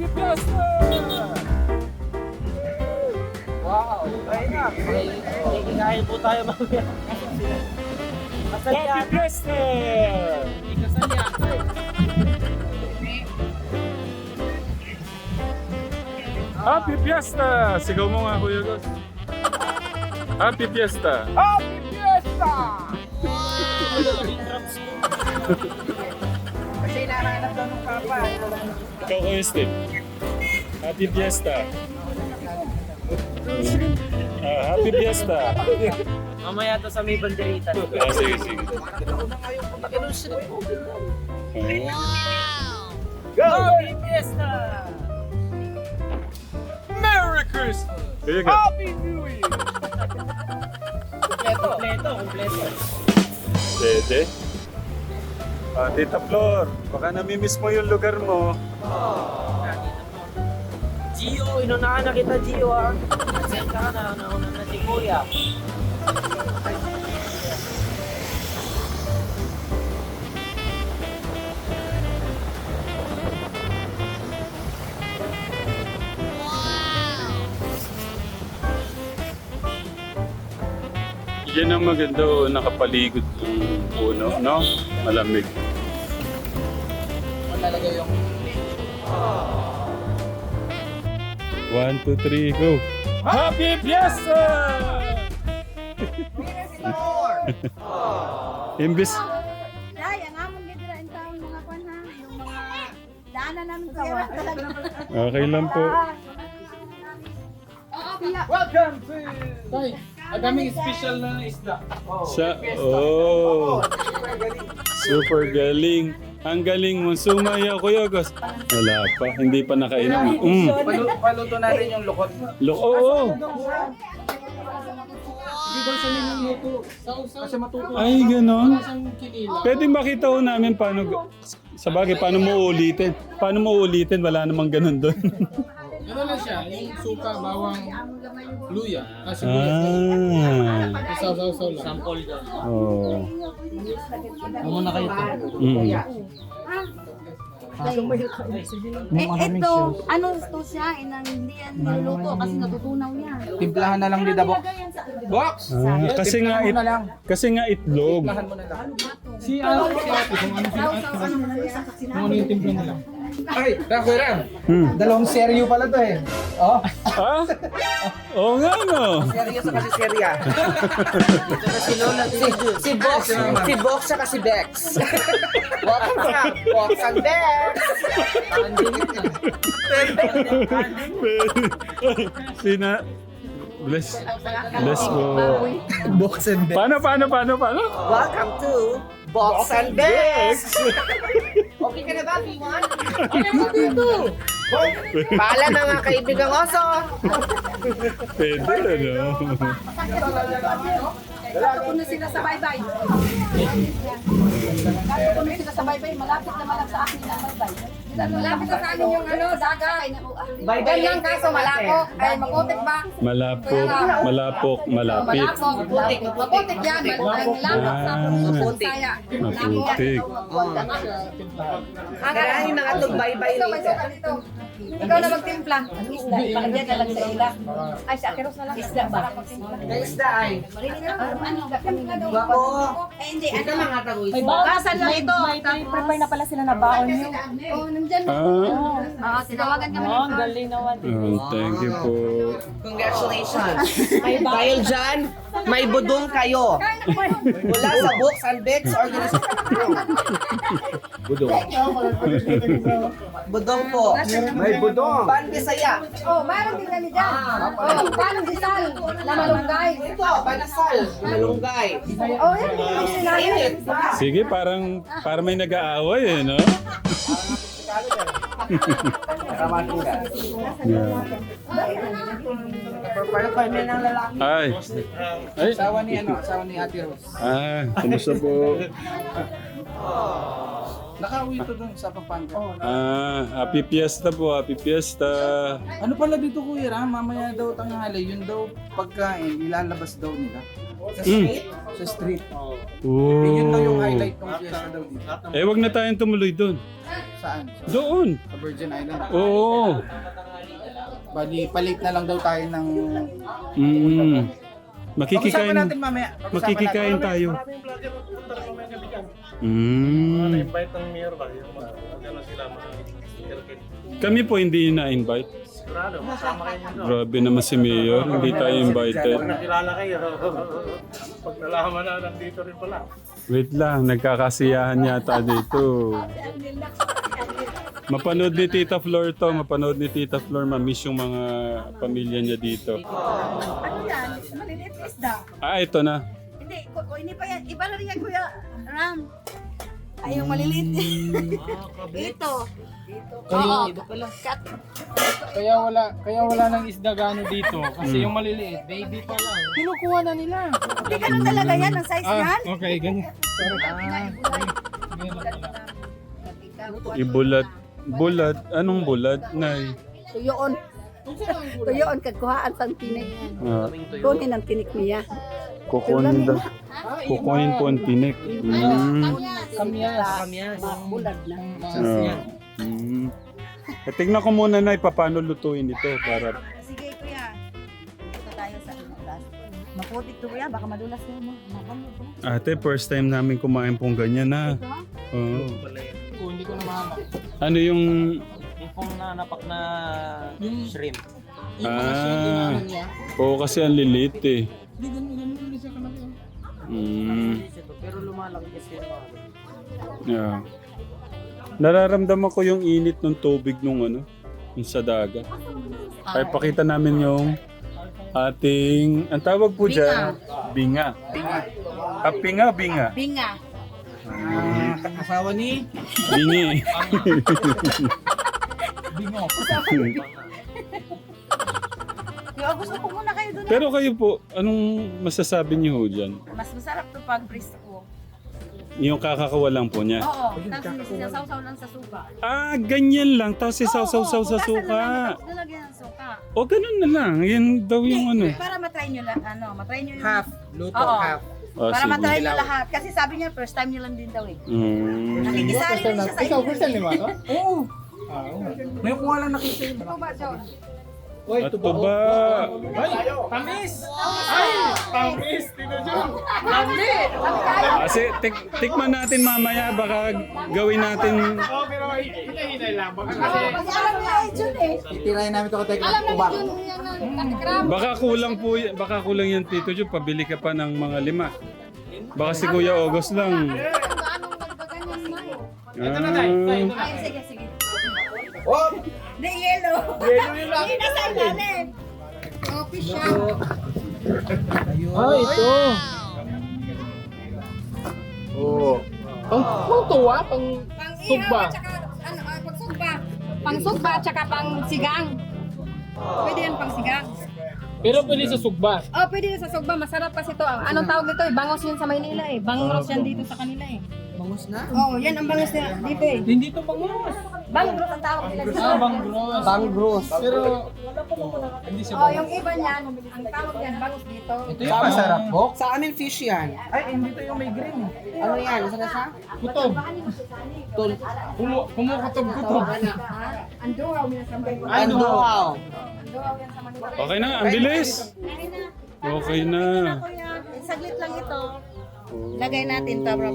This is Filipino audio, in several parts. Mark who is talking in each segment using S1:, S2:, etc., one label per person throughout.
S1: Happy Fiesta!
S2: Wow! Ay na! Kikain po tayo mamaya.
S1: Happy Fiesta! Happy Fiesta! Sigaw mo nga, Kuya Gus. Happy Fiesta!
S2: Happy Fiesta! Kasi narahanap daw ng papa.
S1: Ikaw, Kuya Steve. Happy Fiesta! Happy Fiesta!
S2: Mamaya to sa may banderita.
S1: Sige, sige.
S2: Happy Fiesta!
S1: Merry Christmas! Kuya Gus.
S2: Happy New Year! Kompleto.
S1: Dede. Tita Flor, baka namimiss mo yung lugar mo.
S2: Gio, inunahan na kita, Gio, ha? Send ka na, nauna na si Kuya.
S1: Yan ang maganda, nakapaligid yung puno, no? Malamig.
S2: Malalagay yung...
S1: 1, 2, 3, go! Happy Fiesta! Imbis,
S3: Ay, ang among gidira in town mga kwan ha, yung mga daanan namin sa talaga.
S1: okay lang po.
S2: Welcome to... Tay, ang daming special na isda.
S1: Super galing. Ang galing mo. Sumaya, Kuya Gus. Wala pa. Hindi pa nakainom.
S2: Paluto na rin yung lukot.
S1: Oo.
S2: Hindi daw siya niluluto. Kasi matuto.
S1: Ay, ganon. Pwedeng makita ko namin paano... Sa bagay, paano mo ulitin? Paano mo ulitin? Wala namang ganon doon.
S4: Gano'n lang siya, yung suka, bawang, luya, kasi saw-saw lang.
S2: Sample doon.
S1: Oo.
S2: Muna kayo to.
S3: Ito, ano to siya, hindi yan niluluto kasi natutunaw yan.
S2: Timplahan na lang dito, Bok. Box!
S1: Kasi nga itlog.
S2: Timplahan mo na lang.
S4: Si ate, kung ano yung timpla nila.
S2: Ay, Ram.
S1: Hmm.
S2: Dalawang seryo pala to eh. Oh.
S1: Ah? Oo nga, no?
S2: Seryo sa kasi serya. Ito na si Lola. Si Box sa kasi Bex. Box and Bex.
S1: Sina... Bless po.
S2: Box and Bex.
S1: Paano?
S2: Welcome to Box and Bex. Okay ka na ba, P1? Okay mo dito. Pala na nga kaibigang oso.
S1: Pwede, ano?
S3: Katuto na sila sa baybay. Katuto na sila sa baybay, malapit naman lang sa akin ang baybay. Malapit na sa akin yung ano, dagat.
S2: Bye-bye
S3: Ganyan kaso malako, ay makutik ba?
S1: Malapok, malapit.
S3: Makutik yan, ang lamak sa puso saya.
S1: Maputik.
S2: Karahin na nga itong bye-bye later.
S3: Ikaw na magtimpla. Isda, pakadyan na lang sa ila. Ay, sa akeros na lang. Isda ba?
S2: Isda ay.
S3: Ano,
S2: Wako.
S3: Eh, hindi,
S2: Ito
S3: ano.
S2: mga tagoy.
S3: Bukasan lang ito.
S5: Prepare na pala sila na baon niyo.
S3: Oh, nandyan.
S1: Ah,
S3: Tinawagan kami
S5: Oh, ang galing naman.
S1: thank you po.
S2: Congratulations. Dahil dyan, may budong kayo. Mula sa Books and Bex Organization. Budong po. May budong. Pan-Bisaya.
S3: Oh, mayroon din kami dyan. Oh, paano disal? Na malunggay.
S2: Ito, Panisal. Malunggay.
S3: Oh, yan yung sinabi.
S2: Init.
S1: Sige, parang may nag-aaway eh, no? Yeah.
S2: Parang kami ng lalaki.
S1: Ay.
S2: Asawa ni Ate Rose.
S1: Kumusta po?
S2: Nakauwi ito dun sa Pampanga.
S1: Happy Fiesta po, Happy Fiesta.
S2: Ano pala dito Kuya Ram? Mamaya daw tanghali, yun daw pagkain, ilalabas daw nila. Sa street?
S4: Sa street.
S1: Oh.
S4: Yun lang yung highlight ng fiesta daw dito.
S1: Eh, wag na tayong tumuloy doon.
S4: Saan?
S1: Doon.
S4: Sa Virgin Island.
S1: Oo.
S4: Bali, palit na lang daw tayo ng...
S1: Mm.
S4: Pag-usapan
S1: Makikikain.
S4: natin mamaya. Pag-usapan
S1: Makikikain
S4: natin.
S1: tayo.
S6: Maraming vlogger pupunta rin mamaya gabi dyan.
S1: Mm.
S6: Na-invite ng mayor ba? Yung mag-ano sila, mag-circuit.
S1: Kami po hindi na-invite.
S6: Sigurado, masama kayo nyo.
S1: Grabe naman si Mayor. Hindi tayo invited.
S6: Pag nakilala kayo, pag nalaman na nandito rin pala.
S1: Wait lang, nagkakasiyahan yata dito. Mapanood ni Tita Flor to. Mapanood ni Tita Flor. Mamiss yung mga pamilya niya dito.
S3: Ano yan? Maliliit na isda.
S1: Ah, ito na.
S3: Hindi, hindi pa yan. Iba na rin yan, Kuya Ram. Ay, yung maliliit. Ito. Oo. Cut.
S4: Kaya wala nang isda gano dito. Kasi yung maliliit, baby pa lang. Kinukuha na nila.
S3: Hindi ganun talaga yan, ang size yan.
S4: Okay, ganyan.
S1: Ibulat. Bulat. Anong bulat? Nay.
S3: Tuyoon. Tuyoon, kagkuhaan sa tinik.
S1: Ah,
S3: Kunin ang tinik niya.
S1: kukunin daw. Kukunin po ang tinik. Mm.
S4: Kamyas.
S3: Bulad na.
S1: Ah. Mm. Eh, tignan ko muna na paano lutuin ito para
S3: Sige, Kuya. Dito tayo sa taas. Maputik to, Kuya. Baka madulas mo.
S1: Ate, first time namin kumain pong ganyan na. Oo.
S4: Hindi ko na mahamak.
S1: Ano yung
S7: Yung pong nanapak na shrimp.
S4: Yung mga shrimp, inaano niya.
S1: oo kasi ang lilit eh.
S4: Hindi, ganun siya kalaki.
S1: Mm.
S7: Pero lumalaki kasi yung mga...
S1: Yeah. Nararamdaman ko yung init ng tubig nung ano, yung sa dagat. Ay pakita namin yung ating, ang tawag po dyan, binga. Ah, pinga, binga.
S3: Binga.
S4: Asawa ni
S1: Bingi.
S4: Bingo.
S3: Kuya, gusto ko muna kayo doon.
S1: Pero kayo po, anong masasabi niyo ho dyan?
S3: Mas masarap to pag presko.
S1: Yung kakakawa lang po niya.
S3: Oo. Tapos sinasawsaw lang sa suka.
S1: Ah, ganyan lang. Tapos isaw-saw-saw sa suka.
S3: Nalagyan ng suka.
S1: O, ganun na lang. Yan daw yung ano.
S3: Para matry nyo lang, matry nyo yung...
S4: Half. Luto,
S3: Oo.
S4: half.
S1: Ah,
S3: Para
S1: sige.
S3: matry nyo lahat. Kasi sabi niya, first time nyo lang din daw eh.
S1: Mm.
S3: Nakikisali rin siya sa
S4: Ikaw,
S3: inyo.
S4: first time lima to? Oo. Ngayon ko nga lang nakita yun.
S3: Ito ba, John?
S4: Uy,
S1: At ito ba?
S4: Ay, tamis! Ay, tamis! Tingnan nyo!
S1: Kasi tikman natin mamaya. Baka gawin natin.
S4: Oh, pero hinay-hinay lang. Baka kasi...
S3: Kasi alam niya eh, John eh.
S4: Titirahin namin ito ka tayo ubak.
S1: Baka kulang yan, Tito Jo. Pabili ka pa ng mga 5. Baka si Kuya August lang.
S4: Ito na tayo.
S3: Ay, sige, sige.
S4: Oh!
S3: The yellow.
S4: Yellow yung lang.
S3: Hindi na sa ilalim. Coffee shop.
S4: Ah, ito. Oh. Pang tuwa, pang sugba.
S3: Pang sugba. Pang sugba at saka pang sigang. Pwede yan pang sigang.
S4: Pero pwede sa sugba.
S3: Oh, pwede yan sa sugba. Masarap kasi ito. Anong tawag nito eh? Bangos yun sa Maynila eh. Bangos yan dito sa kanila eh.
S4: Bangus na?
S3: Oh, yan ang bangos nila dito eh.
S4: Hindi to bangus.
S3: Bangos ang tawag nila dito.
S4: Ah, bangros. Bangros. Pero, hindi siya
S3: Oh,
S4: bangus.
S3: yung iba niyan, ang tawag yan, bangos dito.
S4: Ito yung masarap po.
S2: Sa amin fish yan.
S4: Ay, hindi to yung may green.
S2: Ano yan? Isa na siya?
S4: Kutob. Kumukutob-kutob.
S3: Ang duwaw niya sa Manila.
S4: Ano?
S2: Wow.
S3: Ang duwaw yan sa Manila.
S1: Okay na, ang bilis. Okay na.
S3: Kuya, saglit lang ito. Lagay natin to, bro.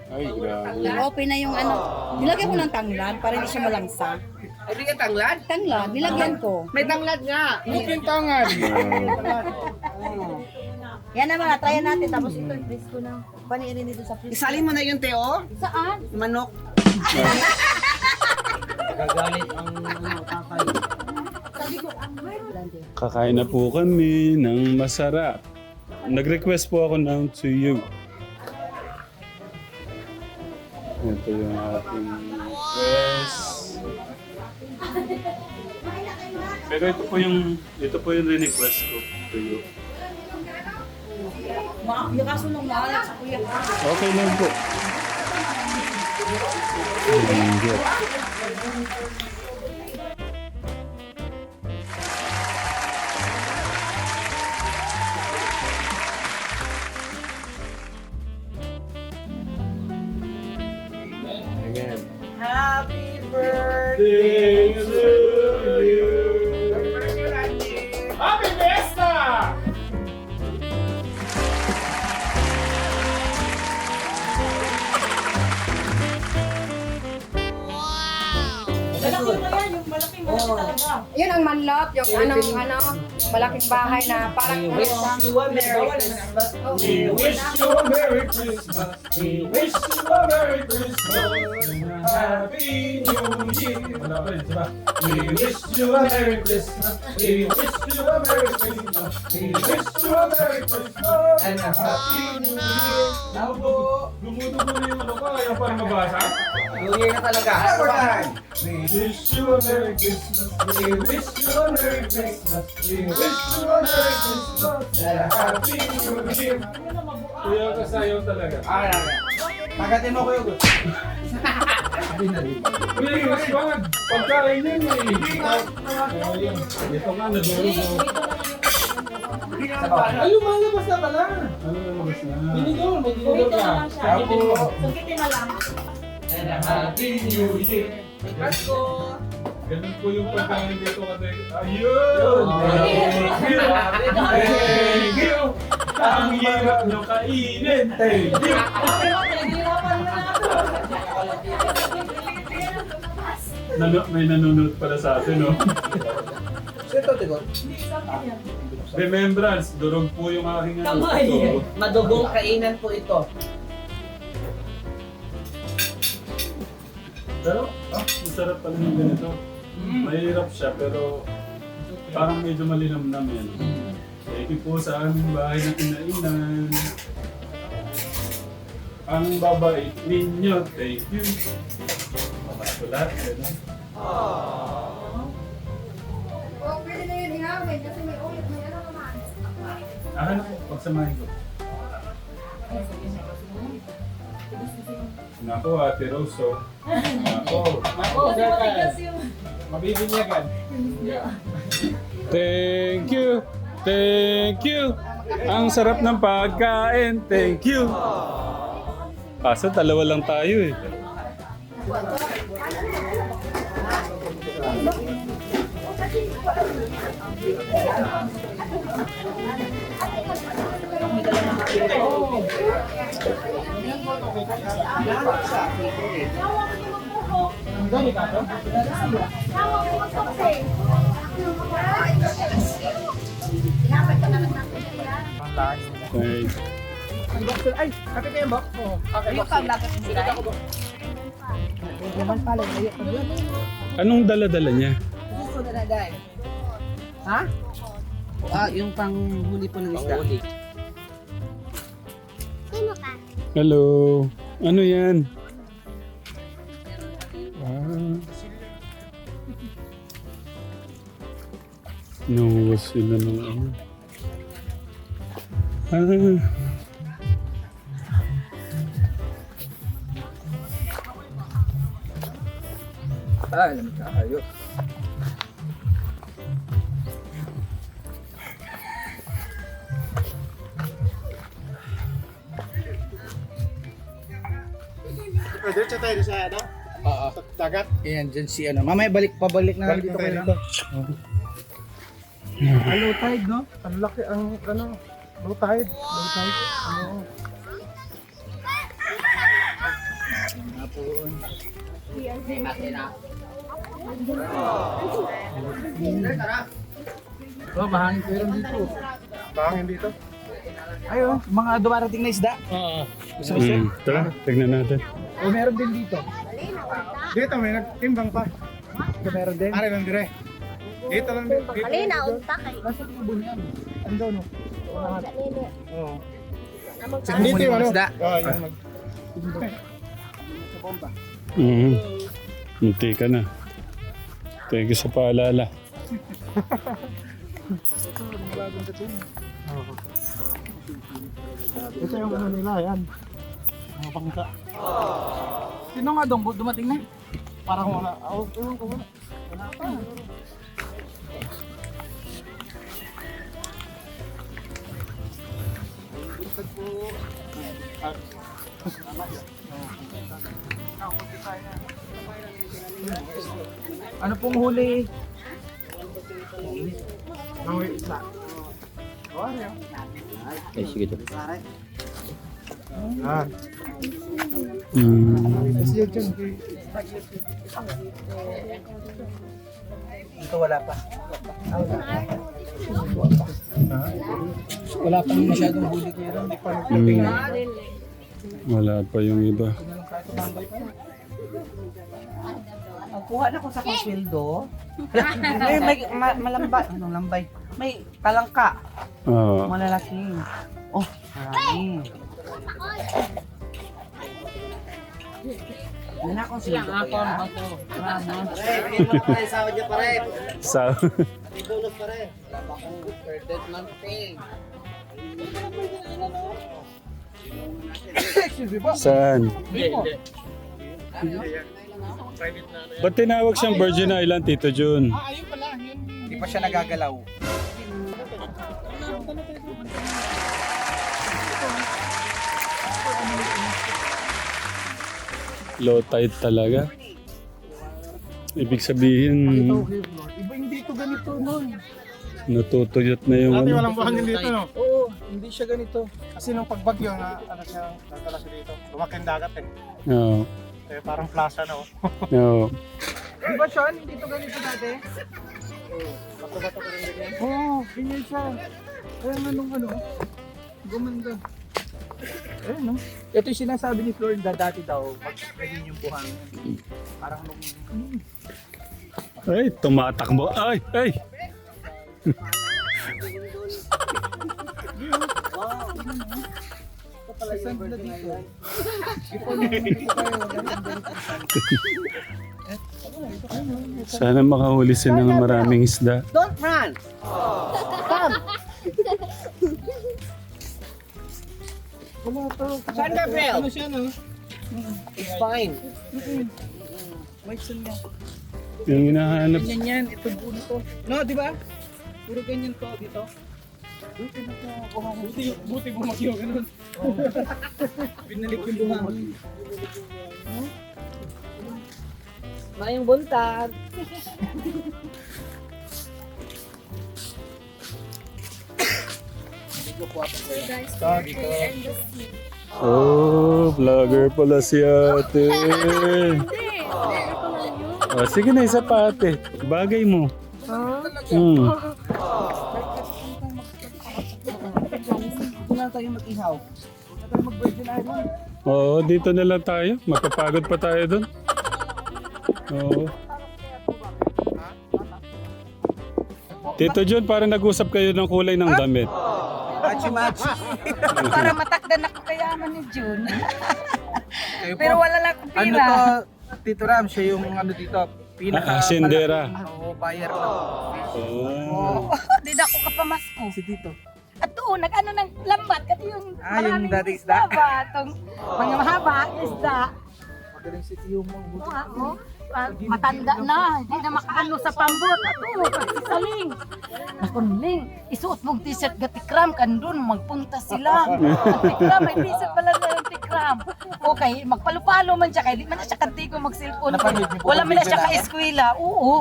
S1: Ay, grabe.
S3: Nag-open na yung ano. Nilagyan ko ng tanglad para hindi siya malangsa.
S2: Ay, di ka tanglad?
S3: Tanglad, nilagyan ko.
S2: May tanglad nga.
S4: Mukin tangan.
S3: Yan naman, try natin. Tapos ito, freeze ko na. Panirin dito sa freeze.
S2: Isali mo na yung Teo.
S3: Saan?
S2: Manok.
S7: Gagalit ang tatay.
S1: Kakain na po kami ng masarap. Nag-request po ako ng to you. Ito yung ating request. Pero ito po yung request ko to you.
S3: Yung kaso nung mahalat sa kuya.
S1: Okay lang po. Thank you.
S2: Happy birthday to you.
S6: Happy Fiesta!
S5: Malaki mo yan, yung malaki talaga.
S3: Yun ang manlot, yung malaking bahay na parang
S2: We wish you a Merry Christmas.
S6: We wish you a Merry Christmas. We wish you a Merry Christmas and a Happy New Year. Wala pa rin, diba? We wish you a Merry Christmas. We wish you a Merry Christmas. We wish you a Merry Christmas and a Happy New Year.
S2: Ako po.
S6: Lumuto mo na yung ano ko, ayaw pa mabasa.
S2: New Year na talaga. Overtime.
S6: We wish you a Merry Christmas. We wish you a Merry Christmas. We wish you a Merry Christmas and a Happy New Year. Kuya ka sayo talaga.
S2: Pagatin mo ko yung
S6: Kuya, respond. Pagkain yun eh. Ayun. Ito nga, nadurog.
S2: Ay, lumalabas na pala.
S6: Ano na labas na?
S2: Binigaw, may
S5: Wait
S2: ginagaw
S5: na
S2: ka.
S5: lang siya. Sungkitin na lang.
S6: And a Happy New Year.
S2: Pasko.
S6: Ganun po yung pagkain dito kasi. Ayun! Thank you! Thank you! Ang hirap nyo kainin. Thank you! May nanonood pala sa atin, no?
S2: Sito, Tigon.
S6: Remembrance, durog po yung aking ano.
S5: Kamay.
S2: Madugong kainan po ito.
S6: Pero, masarap pala yung ganito. Mahirap siya, pero parang medyo malinamnam yan. Thank you po sa aming bahay na kinainan. Ang babait ninyo, thank you. Wala, gano'n.
S3: pwede na yun ihawin kasi may ulit, may ano naman.
S6: Ano, pagsamahin ko. Nako, Ate Rose, oh. Nako.
S5: Kasi matigas yung...
S6: Mabibinyagan. Thank you. Thank you. Ang sarap ng pagkain. Thank you. Kaso dalawa lang tayo eh. Okay.
S2: Ay, kapit kayo box mo.
S3: Ayun ka, lapit mo sila. Naman pala, ayun ka yun.
S1: Anong dala-dala niya?
S3: Gusto na dahil. Ha? Yung panghuli po ng isda.
S1: Hello. Ano yan? Ah. Nahuwas sila ng ano. Ah.
S2: Alam ka, ayos.
S6: Diretso tayo sa ano?
S2: Oo.
S6: Dagat.
S2: Yan, dyan si ano. Mamaya pabalik na dito kayo dito.
S6: Low tide, no? Ang laki, ang ano, low tide. Low tide. Ano?
S2: Oh, mahangin ko yun dito.
S6: Bahangin dito.
S2: Ayun, mga dumarating na isda.
S1: Tara, tignan natin.
S2: O meron din dito.
S6: Dito may nagtimbang pa.
S2: Ito meron din.
S6: Pare lang dire. Dito lang din. Dito.
S3: Kalina, untak eh.
S2: Nasa tubo niyan. Ando no.
S6: Oo.
S2: Sige, dito yung ano. Isda.
S6: Oo, yung mag...
S1: Munti ka na. Thank you sa paalala.
S6: Ito yung ano nila, yan. Mga bangka.
S2: Sino nga dong dumating na?
S6: Parang wala. Ewan ko wala.
S2: Ano pong huli?
S7: Eh, sige to.
S2: Ito wala pa.
S4: Wala pang masyadong huli kaya rin. Hindi pa
S1: Wala pa yung iba.
S2: Ang kuha na ko sa kasweldo. Malambay. Anong lambay? May talangka.
S1: Oo.
S2: Malalaki. Oh, marami. Yan akong sweldo ko yan.
S1: Sa Saan? Ba't tinawag siyang Virgin Island, Tito Jun?
S2: Hindi pa siya nagagalaw.
S1: Low tide talaga. Ibig sabihin,
S4: Iba hindi ito ganito nun.
S1: natutuyot na yung
S6: Dati
S1: ano.
S6: walang buhangin dito, no?
S4: Oo, hindi siya ganito.
S6: Kasi nung pagbagyo na, nagdala siya dito. Lumaking dagat eh.
S1: Oo.
S6: Eh, parang plaza na, oh.
S1: Oo.
S2: Di ba, Sean? Hindi ito ganito dati?
S6: Bato-bato ko rin din.
S4: Oo, ganyan siya. Kaya nga nung ano, gumanda.
S2: Ayun, no? Ito yung sinasabi ni Florinda dati daw, pag ganyan yung buhangin. Parang nung...
S1: Ay, tumatakbo. Ay, ay.
S2: Saan na dito?
S1: Sana makahuli sila ng maraming isda.
S2: Don't run! Come!
S4: Wala to.
S2: Saan Gabriel?
S4: Ano siya, no?
S2: It's fine.
S4: White sun niya.
S1: Yung hinahanap.
S4: Ganyan yan, ito buo to. No, di ba? Puro ganyan to dito. Buti bumagyo ganun. Binalik yung buhangin.
S5: Mayong buntag.
S1: Oh, vlogger pala si ate. Oh, sige na, isa pa ate. Bagay mo. Hmm.
S2: Dito lang tayo mag-ihaw. Dito tayo mag-Virgin Island.
S1: Oo, dito na lang tayo. Magpapagod pa tayo dun. Oo. Tito John, parang nag-usap kayo ng kulay ng damit.
S2: Machi-machi.
S3: Para matakdan ako kayaman ni June.
S2: Kayo po.
S3: Pero wala lang akong
S2: Ano
S3: pira.
S2: to, Tito Ram, siya yung ano dito, pinaka...
S1: Asindera.
S2: Oo, buyer lang.
S1: Oh.
S3: Di na ako kapamasko.
S2: Si Tito.
S3: At doon, nag-ano ng lambat. Kasi yung
S2: Ah, yung
S3: maraming
S2: dating isda.
S3: ba? Itong mga mahaba, isda.
S2: Magaling si Tio mo.
S3: Matanda na, hindi na makaano sa pambot. Ato, pagsisaling. Nakunling, isuot mong t-shirt ga tikram, kandun, magpunta sila. Ang tikram, may t-shirt pala na yung tikram. Okay, magpalo-palo man siya, kaya di man na siya kantigo mag-cellphone.
S2: Napanood niyo po
S3: Wala
S2: ang
S3: man na
S2: video
S3: siya
S2: na?
S3: ka-eskwela, oo.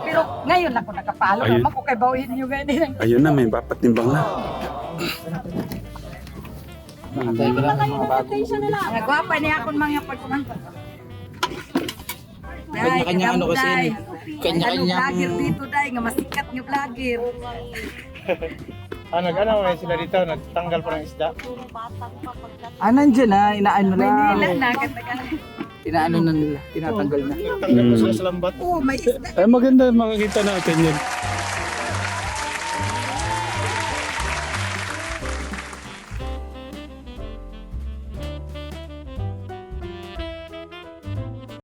S3: Pero ngayon ako nakapalo,
S1: Ayun.
S3: naman ko kay bawin nyo ganyan.
S1: Ayun na, may papatimbang na.
S3: Nagwapa niya akong mga pagkumang.
S2: Kanya-kanya ano kasi yun eh.
S3: Kanya-kanya. Vlogger dito, day, nga masikat nga vlogger.
S6: Nag-ano eh sila dito, nagtanggal pa ng isda.
S2: Ah, nandiyan na, inaano
S3: May
S2: na.
S3: nila na, katagal.
S2: Inaano na nila, tinatanggal na.
S6: Tanggal pa sila sa lambat.
S3: Oo, may isda.
S1: Ay, maganda makakita natin yun.